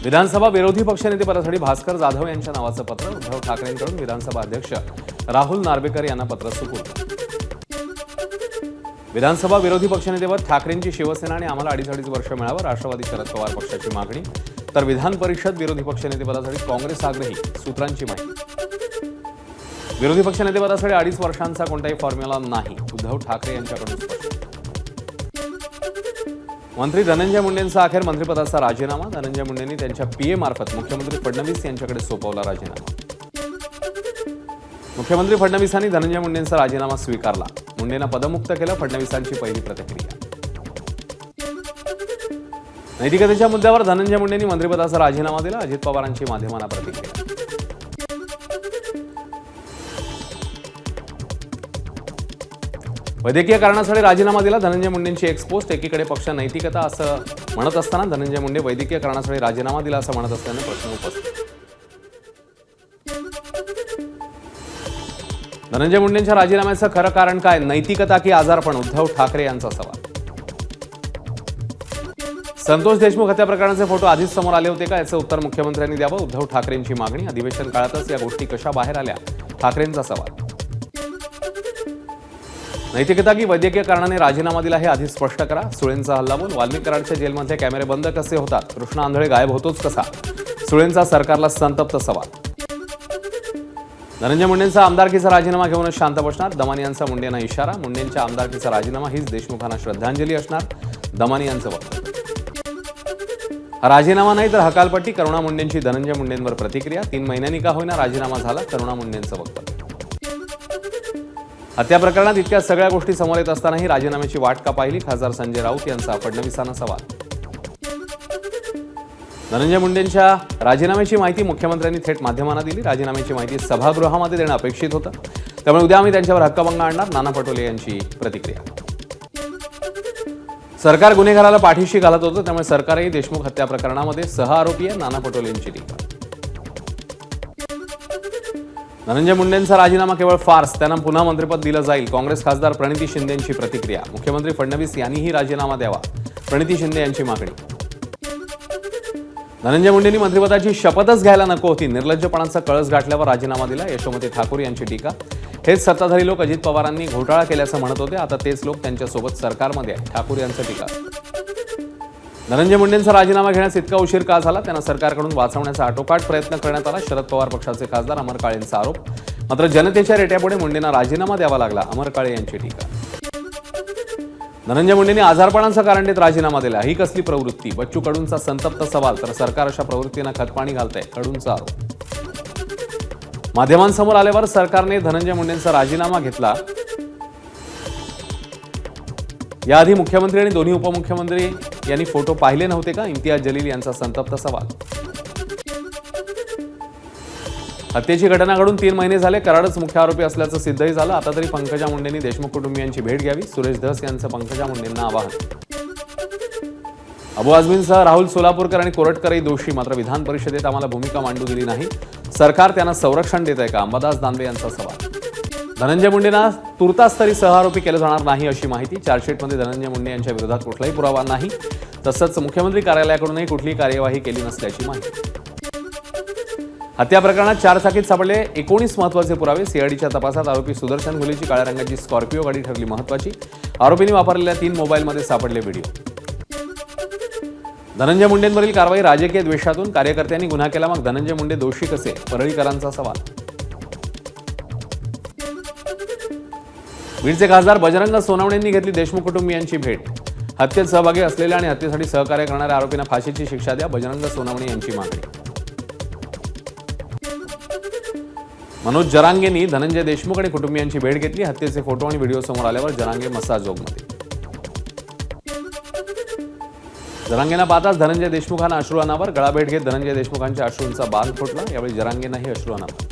विधानसभा विरोधी पक्षनेतेपदासाठी भास्कर जाधव यांच्या नावाचं पत्र उद्धव ठाकरेंकडून विधानसभा अध्यक्ष राहुल नार्वेकर यांना पत्र सुपूर्द. विधानसभा विरोधी पक्षनेतेपद ठाकरेंची शिवसेना आणि आम्हाला 2.5 वर्ष मिळावं राष्ट्रवादी शरद पवार पक्षाची मागणी. तर विधान परिषद विरोधी पक्षनेतेपदासाठी काँग्रेस आग्रही सूत्रांची माहिती. विरोधी पक्षनेतेपदासाठी 2.5 वर्षांचा कोणताही फॉर्म्युला नाही उद्धव ठाकरे यांच्याकडून स्पष्ट. मंत्री धनंजय मुंडेंचा अखेर मंत्रिपदाचा राजीनामा. धनंजय मुंडेंनी त्यांच्या पीए मार्फत मुख्यमंत्री फडणवीस यांच्याकडे सोपवला राजीनामा. मुख्यमंत्री फडणवीसांनी धनंजय मुंडेंचा राजीनामा स्वीकारला. मुंडेंना पदमुक्त केलं. फडणवीसांची पहिली प्रतिक्रिया. नैतिकतेच्या मुद्द्यावर धनंजय मुंडेंनी मंत्रिपदाचा राजीनामा दिला. अजित पवारांची माध्यमांना प्रतिक्रिया. वैद्यकीय कारणासाठी राजीनामा दिला. धनंजय मुंडेंची एक्सपोस्ट. एकीकडे पक्ष नैतिकता असं म्हणत असताना धनंजय मुंडे वैद्यकीय कारणासाठी राजीनामा दिला असं म्हणत असल्याने प्रश्न उपस्थित. धनंजय मुंडेंच्या राजीनाम्याचं खरं कारण काय? नैतिकता की आजारपण? उद्धव ठाकरे यांचा सवाल. संतोष देशमुख हत्या प्रकरणाचे फोटो आधीच समोर आले होते का याचं उत्तर मुख्यमंत्र्यांनी द्यावं. उद्धव ठाकरेंची मागणी. अधिवेशन काळातच या गोष्टी कशा बाहेर आल्या? ठाकरेंचा सवाल. नैतिकता की वैद्यकीय कारणाने राजीनामा दिला हे आधी स्पष्ट करा. सुळेंचा हल्लाबोल. वाल्मिक कराडच्या जेलमध्ये कॅमेरे बंद कसे होतात? कृष्णा आंधळे गायब होतोच कसा? सुळेंचा सरकारला संतप्त सवाल. धनंजय मुंडेंचा आमदारकीचा राजीनामा घेऊनच शांत बसणार. दमानी यांचा मुंडेंना इशारा. मुंडेंच्या आमदारकीचा राजीनामा हीच देशमुखांना श्रद्धांजली असणार. दमानी यांचं वक्तव्य. राजीनामा नाही तर हकालपट्टी. करुणा मुंडेंची धनंजय मुंडेंवर प्रतिक्रिया. 3 महिन्यांनी का होईना राजीनामा झाला. करुणा मुंडेंचं वक्तव्य. हत्या प्रकरणात इतक्या सगळ्या गोष्टी समोर येत असतानाही राजीनाम्याची वाट का पाहिली? खासदार संजय राऊत यांचा फडणवीसांना सवाल. धनंजय मुंडेंच्या राजीनाम्याची माहिती मुख्यमंत्र्यांनी थेट माध्यमांना दिली. राजीनाम्याची माहिती सभागृहामध्ये देणं अपेक्षित होतं. त्यामुळे उद्या आम्ही त्यांच्यावर हक्कभंग आणणार. नाना पटोले यांची प्रतिक्रिया. सरकार गुन्हेगाराला पाठीशी घालत होतं त्यामुळे सरकारही देशमुख हत्या प्रकरणामध्ये सहआरोपी आहे. नाना पटोले यांची टीका. धनंजय मुंडेंचा राजीनामा केवळ फार्स. त्यांना पुन्हा मंत्रिपद दिलं जाईल. काँग्रेस खासदार प्रणिती शिंदेंची प्रतिक्रिया. मुख्यमंत्री फडणवीस यांनीही राजीनामा द्यावा. प्रणिती शिंदे यांची मागणी. धनंजय मुंडेंनी मंत्रिपदाची शपथच घ्यायला नको होती. निर्लज्जपणाचा कळस गाठल्यावर राजीनामा दिला. यशोमती ठाकूर यांची टीका. हेच सत्ताधारी लोक अजित पवारांनी घोटाळा केल्याचं म्हणत होते. आता तेच लोक त्यांच्यासोबत सरकारमध्ये आहे. ठाकूर यांचं टीका. धनंजय मुंडेंचा राजीनामा घेण्यास इतका उशीर का झाला? त्यांना सरकारकडून वाचवण्याचा आटोकाट प्रयत्न करण्यात आला. शरद पवार पक्षाचे खासदार अमर काळेंचा आरोप. मात्र जनतेच्या रेट्यापुढे मुंडेंना राजीनामा द्यावा लागला. अमर काळे यांची टीका. धनंजय मुंडेंनी आजारपणाचं कारण देत राजीनामा दिला. ही कसली प्रवृत्ती? बच्चू कडूंचा संतप्त सवाल. तर सरकार अशा प्रवृत्तींना खतपाणी घालतंय. कडूंचा आरोप. माध्यमांसमोर आल्यावर सरकारने धनंजय मुंडेंचा राजीनामा घेतला. याआधी मुख्यमंत्री आणि दोन्ही उपमुख्यमंत्री यांनी फोटो पाहिले नव्हते का? इम्तियाज जलील यांचा संतप्त सवाल. हत्येची घटना घडून 3 महिने झाले. कराडच मुख्य आरोपी असल्याचं सिद्धही झालं. आता तरी पंकजा मुंडेंनी देशमुख कुटुंबियांची भेट घ्यावी. सुरेश धस यांचं पंकजा मुंडेंना आवाहन. अबू आझमींसह राहुल सोलापूरकर आणि कोरटकरही दोषी. मात्र विधान परिषदेत आम्हाला भूमिका मांडू दिली नाही. सरकार त्यांना संरक्षण देत आहे का? अंबादास दानवे यांचा सवाल. धनंजय मुंडेंना तुर्तास तरी सहआरोपी केलं जाणार नाही अशी माहिती. चार्जशीटमध्ये धनंजय मुंडे यांच्या विरोधात कुठलाही पुरावा नाही. तसंच मुख्यमंत्री कार्यालयाकडूनही कुठलीही कार्यवाही केली नसल्याची माहिती. हत्या प्रकरणात 4 चाकीत सापडले 19 महत्त्वाचे पुरावे. सीआयडीच्या तपासात आरोपी सुदर्शन घुलेची काळ्या रंगाची स्कॉर्पिओ गाडी ठरली महत्त्वाची. आरोपींनी वापरलेल्या 3 मोबाईलमध्ये सापडले व्हिडिओ. धनंजय मुंडेंवरील कारवाई राजकीय द्वेषातून. कार्यकर्त्यांनी गुन्हा केला मग धनंजय मुंडे दोषी कसे? परळीकरांचा सवाल. बीडचे खासदार बजरंग सोनवणेंनी घेतली देशमुख कुटुंबियांची भेट. हत्येत सहभागी असलेल्या आणि हत्येसाठी सहकार्य करणाऱ्या आरोपींना फाशीची शिक्षा द्या. बजरंग सोनवणे यांची मागणी. मनोज जरांगेंनी धनंजय देशमुख आणि कुटुंबियांची भेट घेतली. हत्येचे फोटो आणि व्हिडिओ समोर आल्यावर जरांगे मसाजोगमध्ये. जरांगेंना पाहताच धनंजय देशमुखांना अश्रू अनावर. गळाभेट घेत धनंजय देशमुखांच्या अश्रूंचा बांध फुटला. यावेळी जरांगेंनाही अश्रू अनावर.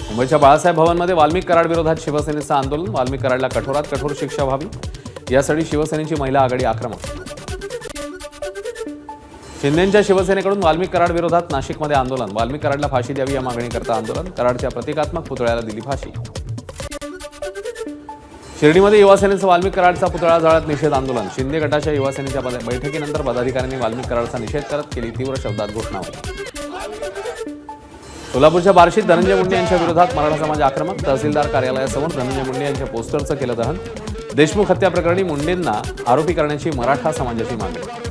मुंबईच्या बाळासाहेब भवनमध्ये वाल्मिक कराड विरोधात शिवसेनेचं आंदोलन. वाल्मिक कराडला कठोरात कठोर शिक्षा व्हावी यासाठी शिवसेनेची महिला आघाडी आक्रमक. शिंदेंच्या शिवसेनेकडून वाल्मिक कराड विरोधात नाशिकमध्ये आंदोलन. वाल्मिक कराडला फाशी द्यावी या मागणीकरता आंदोलन. कराडच्या प्रतिकात्मक पुतळ्याला दिली फाशी. शिर्डीमध्ये युवासेनेचं वाल्मिक कराडचा पुतळा जाळत निषेध आंदोलन. शिंदे गटाच्या युवासेनेच्या बैठकीनंतर पदाधिकाऱ्यांनी वाल्मिक कराडचा निषेध करत केली तीव्र शब्दात घोषणाबाजी. सोलापूरच्या बार्शीत धनंजय मुंडे यांच्या विरोधात मराठा समाज आक्रमक. तहसीलदार कार्यालयासमोर धनंजय मुंडे यांच्या पोस्टरचं केलं दहन. देशमुख हत्या प्रकरणी मुंडेंना आरोपी करण्याची मराठा समाजाची मागणी.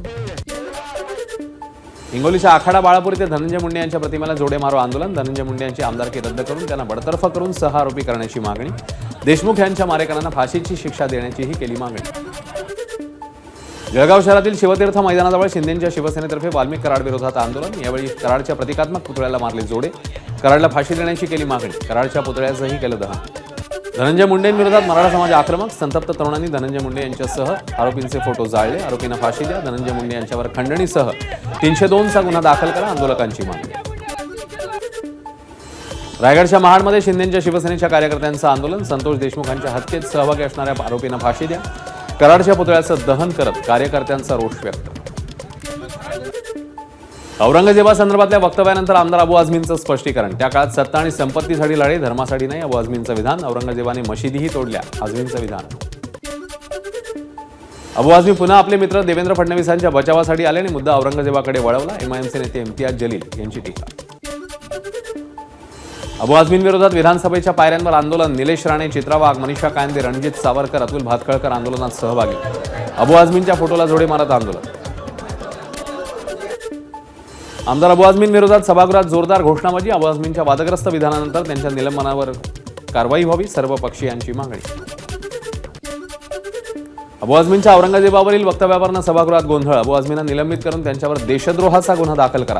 हिंगोलीच्या आखाडा बाळापूर येथे धनंजय मुंडे यांच्या प्रतिमेला जोडे मारो आंदोलन. धनंजय मुंडे यांची आमदारकी रद्द करून त्यांना बडतर्फ करून सह आरोपी करण्याची मागणी. देशमुख यांच्या मारेकरांना फाशीची शिक्षा देण्याचीही केली मागणी. जळगाव शहरातील शिवतीर्थ मैदानाजवळ शिंदेंच्या शिवसेनेतर्फे वाल्मिक कराड विरोधात आंदोलन. यावेळी कराडच्या प्रतिकात्मक पुतळ्याला मारले जोडे. कराडला फाशी देण्याची केली मागणी. कराडच्या पुतळ्याचंही केलं दहन. धनंजय मुंडेंविरोधात मराठा समाज आक्रमक. संतप्त तरुणांनी धनंजय मुंडे यांच्यासह आरोपींचे फोटो जाळले. आरोपींना फाशी द्या. धनंजय मुंडे यांच्यावर खंडणीसह 302चा गुन्हा दाखल करा. आंदोलकांची मागणी. रायगडच्या महाडमध्ये शिंदेंच्या शिवसेनेच्या कार्यकर्त्यांचं आंदोलन. संतोष देशमुखांच्या हत्येत सहभागी असणाऱ्या आरोपींना फाशी द्या. कराडच्या पुतळ्याचं दहन करत कार्यकर्त्यांचा रोष व्यक्त. औरंगजेबासंदर्भातल्या वक्तव्यानंतर आमदार अबू आझमींचं स्पष्टीकरण. त्या काळात सत्ता आणि संपत्तीसाठी लढे, धर्मासाठी नाही. अबू आझमींचं विधान. औरंगजेबाने मशिदीही तोडल्या. आझमींचं विधान. अबू आझमी पुन्हा आपले मित्र देवेंद्र फडणवीसांच्या बचावासाठी आले आणि मुद्दा औरंगजेबाकडे वळवला. एमआयएमचे नेते इम्तियाज जलील यांची टीका. अबू आझमींविरोधात विधानसभेच्या पायऱ्यांवर आंदोलन. निलेश राणे, चित्रा वाघ, मनीषा कायंदे, रणजित सावरकर, अतुल भातखळकर आंदोलनात सहभागी. अबू आझमींच्या फोटोला जोडे मारत आंदोलन. आमदार अबू आझमींविरोधात सभागृहात जोरदार घोषणाबाजी. अबू आझमींच्या वादग्रस्त विधानानंतर त्यांच्या निलंबनावर कारवाई व्हावी. सर्व पक्षीयांची मागणी. अबू आझमींच्या औरंगजेबावरील वक्तव्यावरनं सभागृहात गोंधळ. अबू आझमींना निलंबित करून त्यांच्यावर देशद्रोहाचा गुन्हा दाखल करा.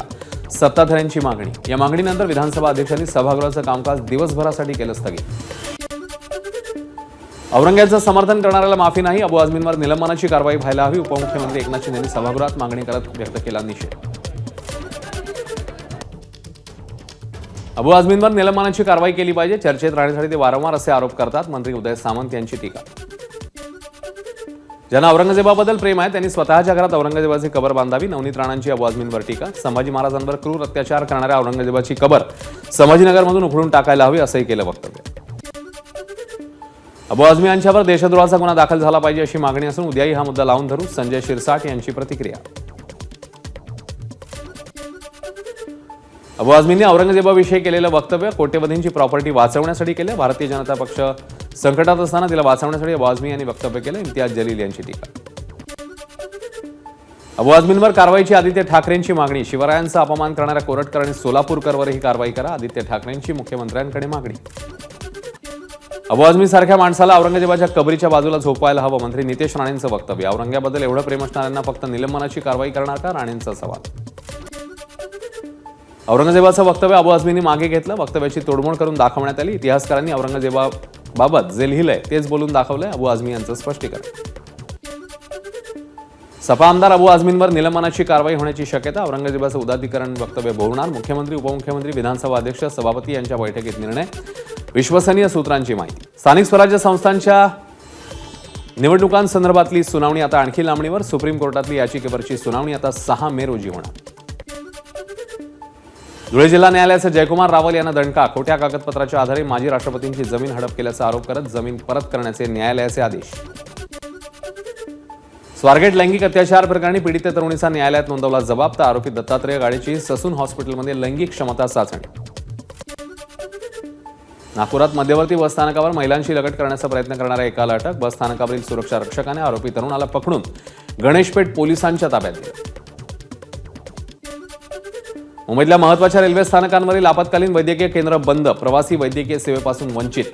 सत्ताधाऱ्यांची मागणी. या मागणीनंतर विधानसभा अध्यक्षांनी सभागृहाचं कामकाज दिवसभरासाठी केलं स्थगित. औरंगजेबाचं समर्थन करणाऱ्याला माफी नाही. अबू आझमींवर निलंबनाची कारवाई व्हायला हवी. उपमुख्यमंत्री एकनाथ शिंदे यांनी सभागृहात मागणी करत व्यक्त केला निषेध. अबू आझमींवर निलंबनाची कारवाई केली पाहिजे. चर्चेत राहण्यासाठी ते वारंवार असे आरोप करतात. मंत्री उदय सामंत यांची टीका. ज्यांना औरंगजेबाबद्दल प्रेम आहे त्यांनी स्वतःच्या घरात औरंगजेबाची कबर बांधावी. नवनीत राणांची अबू आझमींवर टीका. संभाजी महाराजांवर क्रूर अत्याचार करणाऱ्या औरंगजेबाची कबर संभाजीनगरमधून उखडून टाकायला हवी असंही केलं वक्तव्य. अबू आझमी यांच्यावर देशद्रोहाचा गुन्हा दाखल झाला पाहिजे अशी मागणी असून उद्याही हा मुद्दा लावून धरू. संजय शिरसाट यांची प्रतिक्रिया. अबू आझमींनी औरंगजेबाविषयी केलेलं वक्तव्य कोट्यवधींची प्रॉपर्टी वाचवण्यासाठी केलं. भारतीय जनता पक्ष संकटात असताना तिला वाचवण्यासाठी अबू आझमी यांनी वक्तव्य केलं. इम्तियाज जलील यांची टीका. अबू आझमींवर कारवाईची आदित्य ठाकरेंची मागणी. शिवरायांचा अपमान करणाऱ्या कोरटकर आणि सोलापूरकरवरही कारवाई करा. आदित्य ठाकरेंची मुख्यमंत्र्यांकडे मागणी. अबू आझमी सारख्या माणसाला औरंगजेबाच्या कबरीच्या बाजूला झोपवायला हवं. मंत्री नितेश राणेंचं वक्तव्य. औरंगजेबाबद्दल एवढं प्रेम असणाऱ्यांना फक्त निलंबनाची कारवाई करणार का? राणेंचा सवाल. औरंगजेबाचं वक्तव्य अबू आझमींनी मागे घेतलं. वक्तव्याची तोडमोड करून दाखवण्यात आली. इतिहासकारांनी औरंगजेबाबाबत जे लिहिलंय तेच बोलून दाखवलंय. अबू आझमी यांचं स्पष्टीकरण. सपा आमदार अबू आझमींवर निलंबनाची कारवाई होण्याची शक्यता. औरंगजेबाचं उदात्तीकरण वक्तव्य बोलणार. मुख्यमंत्री, उपमुख्यमंत्री, विधानसभा अध्यक्ष, सभापती यांच्या बैठकीत निर्णय. विश्वसनीय सूत्रांची माहिती. स्थानिक स्वराज्य संस्थांच्या निवडणुकांसंदर्भातली सुनावणी आता आणखी लांबणीवर. सुप्रीम कोर्टातली याचिकेवरची सुनावणी आता 6 मे रोजी होणार. धुळे जिल्हा न्यायालयाचे जयकुमार रावल यांना दणका. खोट्या कागदपत्राच्या आधारे माजी राष्ट्रपतींची जमीन हडप केल्याचा आरोप करत जमीन परत करण्याचे न्यायालयाचे आदेश. स्वारगेट लैंगिक अत्याचार प्रकरणी पीडित तरुणीचा न्यायालयात नोंदवला जबाब. तर आरोपी दत्तात्रय गाडेची ससून हॉस्पिटलमध्ये लैंगिक क्षमता चाचणी. नागपुरात मध्यवर्ती बसस्थानकावर महिलांशी लगट करण्याचा प्रयत्न करणाऱ्या एकाला अटक. बसस्थानकावरील सुरक्षा रक्षकाने आरोपी तरुणाला पकडून गणेशपेठ पोलिसांच्या ताब्यात दिलं. मुंबईतल्या महत्त्वाच्या रेल्वे स्थानकांवरील आपत्कालीन वैद्यकीय केंद्र बंद. प्रवासी वैद्यकीय सेवेपासून वंचित.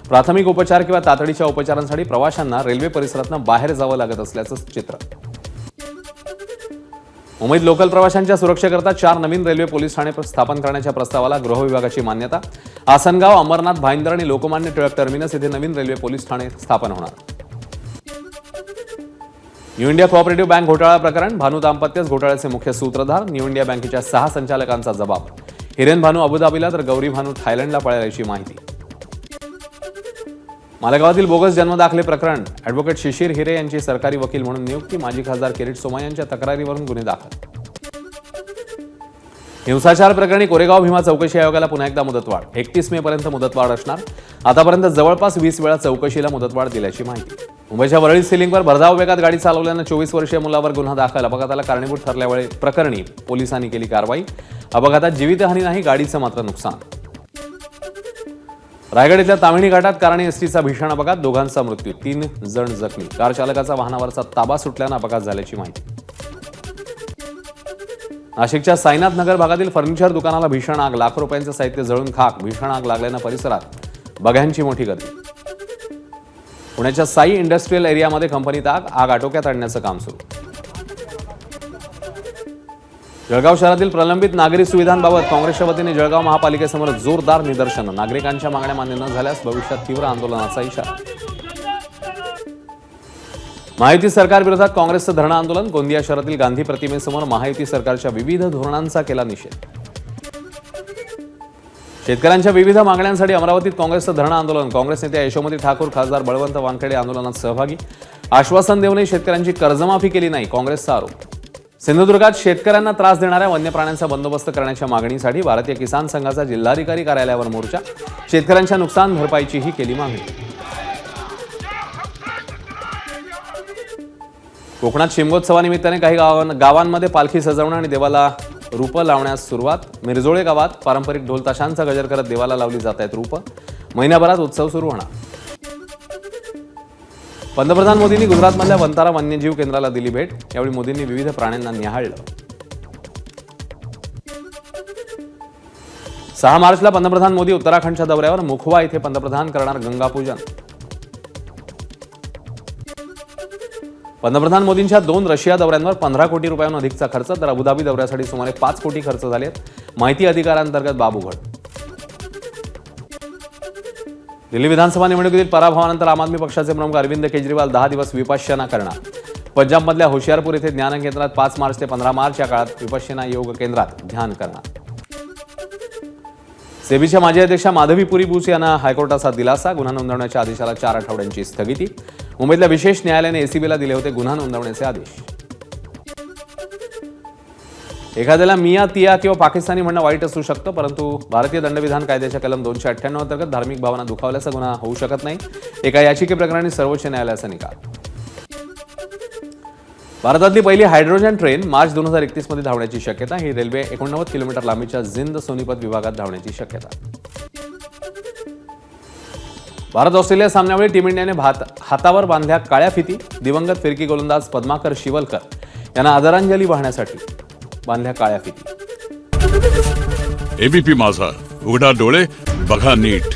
प्राथमिक उपचार किंवा तातडीच्या उपचारांसाठी प्रवाशांना रेल्वे परिसरातून बाहेर जावं लागत असल्याचं चित्र. मुंबईत लोकल प्रवाशांच्या सुरक्षेकरता 4 नवीन रेल्वे पोलीस ठाणे स्थापन करण्याच्या प्रस्तावाला गृह विभागाची मान्यता. आसनगाव, अमरनाथ, भाईंदर आणि लोकमान्य टिळक टर्मिनस येथे नवीन रेल्वे पोलीस ठाणे स्थापन होणार. न्यू इंडिया कोऑपरेटिव्ह बँक घोटाळा प्रकरण. भानू दाम्पत्यच घोटाळ्याचे मुख्य सूत्रधार. न्यू इंडिया बँकेच्या 6 संचालकांचा जबाब. हिरेन भानू अबुधाबीला तर गौरी भानू थायलंडला पळाल्याची माहिती. मालेगावातील बोगस जन्मदाखले प्रकरण. ॲडव्होकेट शिशिर हिरे यांची सरकारी वकील म्हणून नियुक्ती. माजी खासदार किरीट सोमय्या यांच्या तक्रारीवरून गुन्हे दाखल. हिंसाचार प्रकरणी कोरेगाव भीमा चौकशी आयोगाला पुन्हा एकदा मुदतवाढ. 31 मे पर्यंत मुदतवाढ असणार. आतापर्यंत जवळपास 20 वेळा चौकशीला मुदतवाढ दिल्याची माहिती. मुंबईच्या वरळी सिलिंगवर भरधाव वेगात गाडी चालवल्यानं 24 वर्षीय मुलावर गुन्हा दाखल. अपघाताला कारणीभूत ठरल्यामुळे प्रकरणी पोलिसांनी केली कारवाई. अपघातात जीवितहानी नाही, गाडीचं मात्र नुकसान. रायगड इथल्या ताम्हिणी घाटात कार आणि एसटीचा भीषण अपघात. दोघांचा मृत्यू, 3 जण जखमी. कार चालकाचा वाहनावरचा ताबा सुटल्यानं अपघात झाल्याची माहिती. नाशिकच्या साईनाथ नगर भागातील फर्निचर दुकानाला भीषण आग. लाखो रुपयांचं साहित्य जळून खाक. भीषण आग लागल्यानं परिसरात बघ्यांची मोठी गर्दी. पुण्याच्या साई इंडस्ट्रियल एरियामध्ये कंपनीत आग आटोक्यात आणण्याचं काम सुरू. जळगाव शहरातील प्रलंबित नागरी सुविधांबाबत काँग्रेसच्या वतीने जळगाव महापालिकेसमोर जोरदार निदर्शनं. नागरिकांच्या मागण्या मान्य न झाल्यास भविष्यात तीव्र आंदोलनाचा इशारा. महायुती सरकार विरोधात काँग्रेसचं धरणं आंदोलन. गोंदिया शहरातील गांधी प्रतिमेसमोर महायुती सरकारच्या विविध धोरणांचा केला निषेध. शेतकऱ्यांच्या विविध मागण्यांसाठी अमरावतीत काँग्रेसचं धरणं आंदोलन. काँग्रेस नेत्या यशोमती ठाकूर, खासदार बळवंत वानखेडे आंदोलनात सहभागी. आश्वासन देऊनही शेतकऱ्यांची कर्जमाफी केली नाही, काँग्रेसचा आरोप. सिंधुदुर्गात शेतकऱ्यांना त्रास देणाऱ्या वन्य प्राण्यांचा बंदोबस्त करण्याच्या मागणीसाठी भारतीय किसान संघाचा जिल्हाधिकारी कार्यालयावर मोर्चा. शेतकऱ्यांच्या नुकसान भरपाईचीही केली मागणी. कोकणात शिमगोत्सवानिमित्ताने काही गावांमध्ये पालखी सजवणं आणि देवाला रूपं लावण्यास सुरुवात. मिरजोळे गावात पारंपरिक ढोल ताशांचा गजर करत देवाला लावली जात आहेत रूपं. महिनाभरात उत्सव सुरू होणार. पंतप्रधान मोदींनी गुजरातमधल्या वंतारा वन्यजीव केंद्राला दिली भेट. यावेळी मोदींनी विविध प्राण्यांना निहाळलं. 6 मार्चला पंतप्रधान मोदी उत्तराखंडच्या दौऱ्यावर. मुखवा इथे पंतप्रधान करणार गंगापूजन. पंतप्रधान मोदींच्या 2 रशिया दौऱ्यांवर 15 कोटी रुपयांहून अधिकचा खर्च. तर अबुधाबी दौऱ्यासाठी सुमारे 5 कोटी खर्च झालेत. माहिती अधिकारांतर्गत बाब उघड. दिल्ली विधानसभा निवडणुकीतील पराभवानंतर आम आदमी पक्षाचे प्रमुख अरविंद केजरीवाल 10 दिवस विपश्यना करणार. पंजाबमधल्या होशियारपूर येथे ज्ञान केंद्रात 5 मार्च ते 15 मार्च या काळात विपश्यना योग केंद्रात ध्यान करणार. सेबीच्या माजी अध्यक्षा माधवी पुरी बुस यांना हायकोर्टाचा दिलासा. गुन्हा नोंदवण्याच्या आदेशाला 4 आठवड्यांची स्थगिती. मुंबईतल्या विशेष न्यायालयाने एसीबीला दिले होते गुन्हा नोंदवण्याचे आदेश. एखाद्याला मिया तिया किंवा पाकिस्तानी म्हणणं वाईट असू शकतं, परंतु भारतीय दंडविधान कायद्याच्या कलम 298 अंतर्गत धार्मिक भावना दुखावल्याचा गुन्हा होऊ शकत नाही. एका याचिकेप्रकरणी सर्वोच्च न्यायालयाचा निकाल. भारतातली पहिली हायड्रोजन ट्रेन मार्च 2031 मध्ये धावण्याची शक्यता. ही रेल्वे 89 किलोमीटर लांबीच्या जिंद सोनीपत विभागात धावण्याची शक्यता. भारत ऑस्ट्रेलिया सामन्यावेळी टीम इंडियाने हातावर बांधल्या काळ्या फिती. दिवंगत फिरकी गोलंदाज पद्माकर शिवलकर यांना आदरांजली वाहण्यासाठी बांधल्या काळ्या फिती. एबीपी माझा, उघडा डोळे बघा नीट.